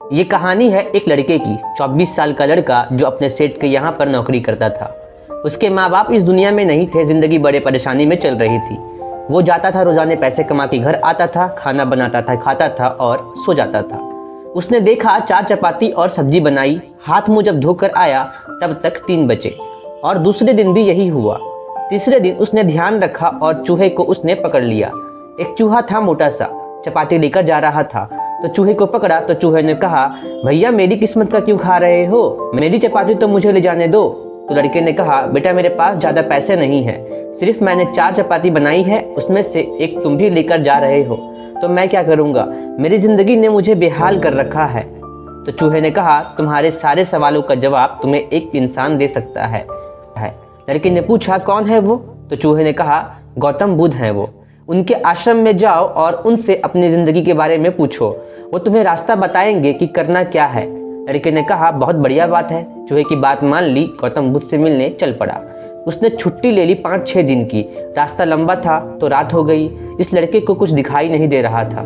ये कहानी है एक लड़के की। 24 साल का लड़का जो अपने सेठ के यहाँ पर नौकरी करता था। उसके माँ बाप इस दुनिया में नहीं थे, जिंदगी बड़े परेशानी में चल रही थी। वो जाता था, रोजाने पैसे कमा के घर आता था, खाना बनाता था, खाता था और सो जाता था। उसने देखा 4 चपाती और सब्जी बनाई, हाथ मुंह जब धोकर आया तब तक 3 बचे और दूसरे दिन भी यही हुआ। तीसरे दिन उसने ध्यान रखा और चूहे को उसने पकड़ लिया। एक चूहा था मोटा सा, चपाती लेकर जा रहा था तो चूहे को पकड़ा तो चूहे ने कहा, भैया मेरी किस्मत का क्यों खा रहे हो, मेरी चपाती तो मुझे ले जाने दो। तो लड़के ने कहा, बेटा मेरे पास ज्यादा पैसे नहीं है, सिर्फ मैंने 4 चपाती बनाई है, उसमें से एक तुम भी लेकर जा रहे हो तो मैं क्या करूंगा, मेरी जिंदगी ने मुझे बेहाल कर रखा है। तो चूहे ने कहा, तुम्हारे सारे सवालों का जवाब तुम्हें एक इंसान दे सकता है। लड़के ने पूछा, कौन है वो? तो चूहे ने कहा, गौतम बुद्ध है वो। उनके आश्रम में जाओ और उनसे अपनी जिंदगी के बारे में पूछो, वो तुम्हें रास्ता बताएंगे कि करना क्या है। लड़के ने कहा, बहुत बढ़िया बात है। चूहे की बात मान ली, गौतम बुद्ध से मिलने चल पड़ा। उसने छुट्टी ले ली 5-6 दिन की। रास्ता लंबा था तो रात हो गई। इस लड़के को कुछ दिखाई नहीं दे रहा था।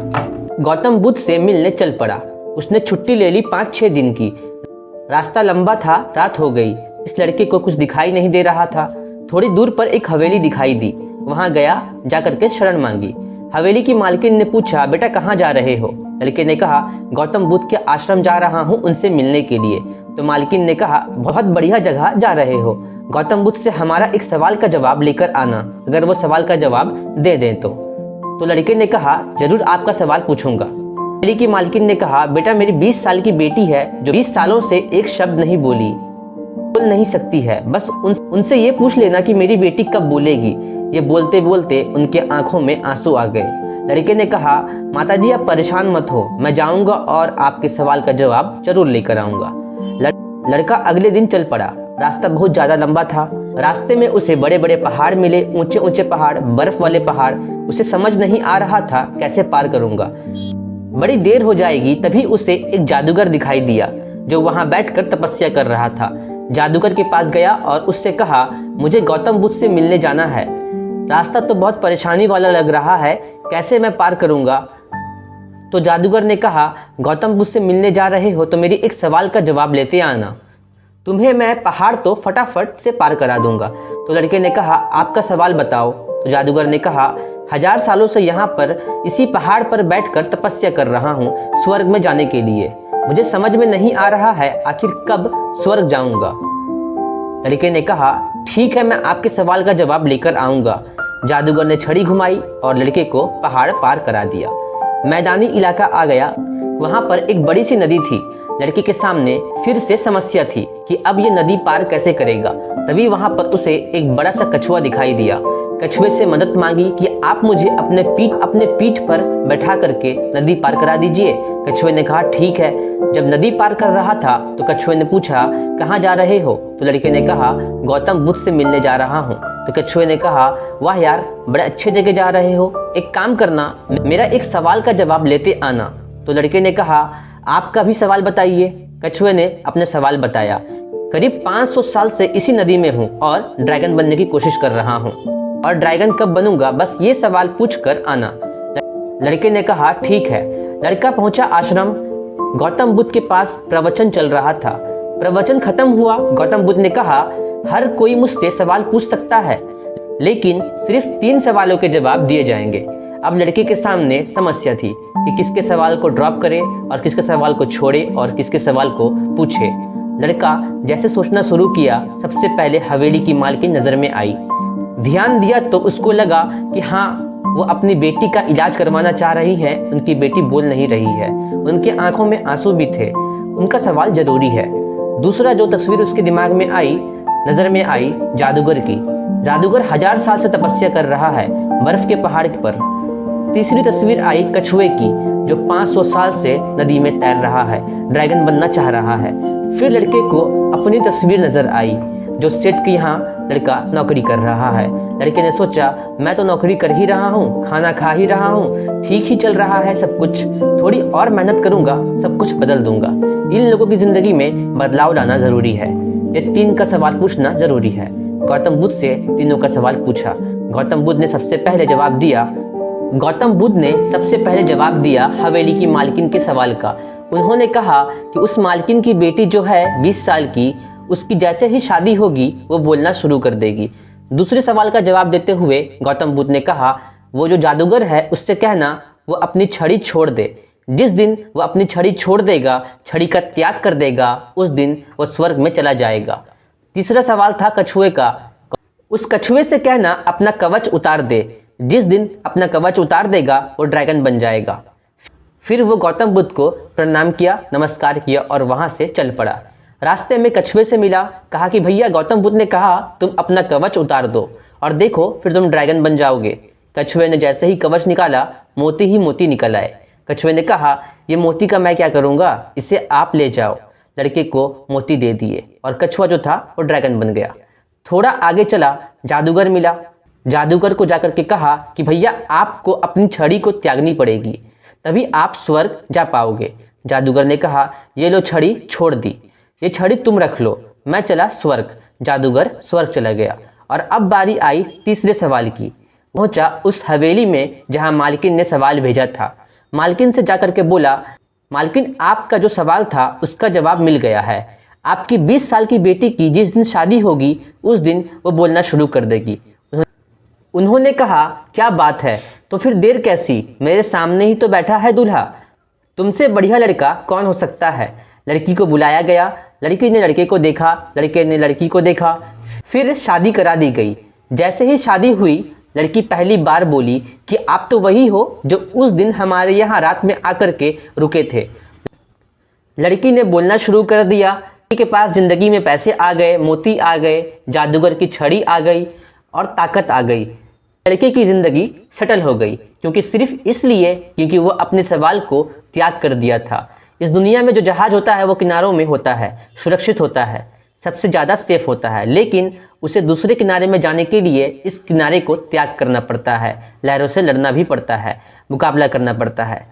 गौतम बुद्ध से मिलने चल पड़ा। उसने छुट्टी ले ली 5-6 दिन की। रास्ता लंबा था, रात हो गई। इस लड़के को कुछ दिखाई नहीं दे रहा था। थोड़ी दूर पर एक हवेली दिखाई दी, वहां गया, जाकर के शरण मांगी। हवेली की मालकिन ने पूछा, बेटा कहाँ जा रहे हो? लड़के ने कहा, गौतम बुद्ध के आश्रम जा रहा हूँ उनसे मिलने के लिए। तो मालकिन ने कहा, बहुत बढ़िया जगह जा रहे हो, गौतम बुद्ध से हमारा एक सवाल का जवाब लेकर आना, अगर वो सवाल का जवाब दे दें तो लड़के ने कहा, जरूर आपका सवाल पूछूंगा। हवेली की मालकिन ने कहा, बेटा मेरी 20 साल की बेटी है जो 20 सालों से एक शब्द नहीं बोल नहीं सकती है, बस उनसे ये पूछ लेना कि मेरी बेटी कब बोलेगी। ये बोलते बोलते उनके आंखों में आंसू आ गए। लड़के ने कहा, माताजी आप परेशान मत हो, मैं जाऊंगा और आपके सवाल का जवाब जरूर लेकर आऊंगा। लड़का अगले दिन चल पड़ा। रास्ता बहुत ज्यादा लंबा था। रास्ते में उसे बड़े बड़े पहाड़ मिले, ऊंचे ऊंचे पहाड़, बर्फ वाले पहाड़। उसे समझ नहीं आ रहा था कैसे पार करूंगा। बड़ी देर हो जाएगी तभी उसे एक जादूगर दिखाई दिया जो वहां बैठकर तपस्या कर रहा था। जादूगर के पास गया और उससे कहा, मुझे गौतम बुद्ध से मिलने जाना है, रास्ता तो बहुत परेशानी वाला लग रहा है, कैसे मैं पार करूंगा? तो जादूगर ने कहा, गौतम बुद्ध से मिलने जा रहे हो तो मेरी एक सवाल का जवाब लेते आना, तुम्हें मैं पहाड़ तो फटाफट से पार करा दूंगा। तो लड़के ने कहा, आपका सवाल बताओ। तो जादूगर ने कहा, 1000 सालों से यहाँ पर इसी पहाड़ पर बैठकर तपस्या कर रहा हूँ स्वर्ग में जाने के लिए, मुझे समझ में नहीं आ रहा है आखिर कब स्वर्ग जाऊंगा। लड़के ने कहा, ठीक है मैं आपके सवाल का जवाब लेकर आऊंगा। जादूगर ने छड़ी घुमाई और लड़के को पहाड़ पार करा दिया। मैदानी इलाका आ गया, वहां पर एक बड़ी सी नदी थी। लड़के के सामने फिर से समस्या थी कि अब ये नदी पार कैसे करेगा। तभी वहां पर उसे एक बड़ा सा कछुआ दिखाई दिया। कछुए से मदद मांगी कि आप मुझे अपने पीठ पर बैठा करके नदी पार करा दीजिए। कछुए ने कहा, ठीक है। जब नदी पार कर रहा था तो कछुए ने पूछा, कहाँ जा रहे हो? तो लड़के ने कहा, गौतम बुद्ध से मिलने जा रहा हूँ। तो कछुए ने कहा, वाह यार बड़े अच्छे जगह जा रहे हो, एक काम करना, मेरा एक सवाल का जवाब लेते आना। तो लड़के ने कहा, आपका भी सवाल बताइए। कछुए ने अपने सवाल बताया, करीब 500 साल से इसी नदी में हूँ और ड्रैगन बनने की कोशिश कर रहा हूँ, और ड्रैगन कब बनूंगा बस ये सवाल पूछ कर आना। लड़के ने कहा, ठीक है। लड़का पहुंचा आश्रम। गौतम बुद्ध के पास प्रवचन चल रहा था। प्रवचन खत्म हुआ। गौतम बुद्ध ने कहा, हर कोई मुझसे सवाल पूछ सकता है, लेकिन सिर्फ 3 सवालों के जवाब दिए जाएंगे। अब लड़के के सामने समस्या थी कि किसके सवाल को ड्रॉप करे और किसके सवाल को छोड़े और किसके सवाल को पूछे। लड़का जैसे सोचना शुरू किया, सबसे पहले हवेली की मालकिन नजर में आई। ध्यान दिया तो उसको लगा कि हाँ, वो अपनी बेटी का इलाज करवाना चाह रही है। उनकी बेटी बोल नहीं रही है, उनके आंखों में आंसू भी थे, उनका सवाल जरूरी है। दूसरा जो तस्वीर उसके दिमाग में आई, नजर में आई, जादूगर की। जादूगर 1000 साल से तपस्या कर रहा है बर्फ के पहाड़ पर। तीसरी तस्वीर आई कछुए की जो 500 साल से नदी में तैर रहा है, ड्रैगन बनना चाह रहा है। फिर लड़के को अपनी तस्वीर नजर आई जो सेठ के यहाँ लड़का नौकरी कर रहा है। लड़के ने सोचा, मैं तो नौकरी कर ही रहा हूँ, खाना खा ही रहा हूँ, ठीक ही चल रहा है सब कुछ, थोड़ी और मेहनत करूंगा सब कुछ बदल दूंगा। इन लोगों की जिंदगी में बदलाव लाना जरूरी है। ये 3 का सवाल पूछना जरूरी है। गौतम बुद्ध से तीनों का सवाल पूछा। गौतम बुद्ध ने सबसे पहले जवाब दिया हवेली की मालकिन के सवाल का। उन्होंने कहा कि उस मालकिन की बेटी जो है 20 साल की, उसकी जैसे ही शादी होगी वो बोलना शुरू कर देगी। दूसरे सवाल का जवाब देते हुए गौतम बुद्ध ने कहा, वो जो जादूगर है उससे कहना वो अपनी छड़ी छोड़ दे। जिस दिन वो अपनी छड़ी छोड़ देगा, छड़ी का त्याग कर देगा, उस दिन वो स्वर्ग में चला जाएगा। तीसरा सवाल था कछुए का। उस कछुए से कहना अपना कवच उतार दे। जिस दिन अपना कवच उतार देगा वो ड्रैगन बन जाएगा। फिर वो गौतम बुद्ध को प्रणाम किया, नमस्कार किया और वहां से चल पड़ा। रास्ते में कछुए से मिला, कहा कि भैया गौतम बुद्ध ने कहा तुम अपना कवच उतार दो और देखो फिर तुम ड्रैगन बन जाओगे। कछुए ने जैसे ही कवच निकाला, मोती ही मोती निकल आए। कछुए ने कहा, ये मोती का मैं क्या करूंगा, इसे आप ले जाओ। लड़के को मोती दे दिए और कछुआ जो था वो ड्रैगन बन गया। थोड़ा आगे चला, जादूगर मिला। जादूगर को जाकर के कहा कि भैया आपको अपनी छड़ी को त्यागनी पड़ेगी, तभी आप स्वर्ग जा पाओगे। जादूगर ने कहा, ये लो छड़ी छोड़ दी, ये छड़ी तुम रख लो, मैं चला स्वर्ग। जादूगर स्वर्ग चला गया। और अब बारी आई तीसरे सवाल की। पहुंचा उस हवेली में जहां मालकिन ने सवाल भेजा था। मालकिन से जाकर के बोला, मालकिन आपका जो सवाल था उसका जवाब मिल गया है। आपकी 20 साल की बेटी की जिस दिन शादी होगी उस दिन वो बोलना शुरू कर देगी। उन्होंने कहा, क्या बात है, तो फिर देर कैसी, मेरे सामने ही तो बैठा है दूल्हा, तुमसे बढ़िया लड़का कौन हो सकता है। लड़की को बुलाया गया। लड़की ने लड़के को देखा, लड़के ने लड़की को देखा, फिर शादी करा दी गई। जैसे ही शादी हुई, लड़की पहली बार बोली कि आप तो वही हो जो उस दिन हमारे यहाँ रात में आकर के रुके थे। लड़की ने बोलना शुरू कर दिया। लड़की के पास जिंदगी में पैसे आ गए, मोती आ गए, जादूगर की छड़ी आ गई और ताकत आ गई। लड़के की जिंदगी सेटल हो गई, क्योंकि सिर्फ इसलिए क्योंकि वो अपने सवाल को त्याग कर दिया था। इस दुनिया में जो जहाज होता है वो किनारों में होता है, सुरक्षित होता है, सबसे ज़्यादा सेफ होता है, लेकिन उसे दूसरे किनारे में जाने के लिए इस किनारे को त्याग करना पड़ता है, लहरों से लड़ना भी पड़ता है, मुकाबला करना पड़ता है।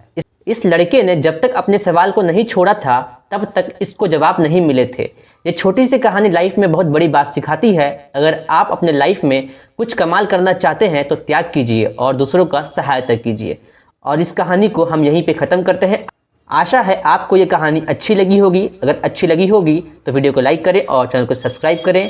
इस लड़के ने जब तक अपने सवाल को नहीं छोड़ा था तब तक इसको जवाब नहीं मिले थे। ये छोटी सी कहानी लाइफ में बहुत बड़ी बात सिखाती है। अगर आप अपने लाइफ में कुछ कमाल करना चाहते हैं तो त्याग कीजिए और दूसरों का सहायता कीजिए। और इस कहानी को हम यहीं पे ख़त्म करते हैं। आशा है आपको ये कहानी अच्छी लगी होगी। अगर अच्छी लगी होगी तो वीडियो को लाइक करें और चैनल को सब्सक्राइब करें।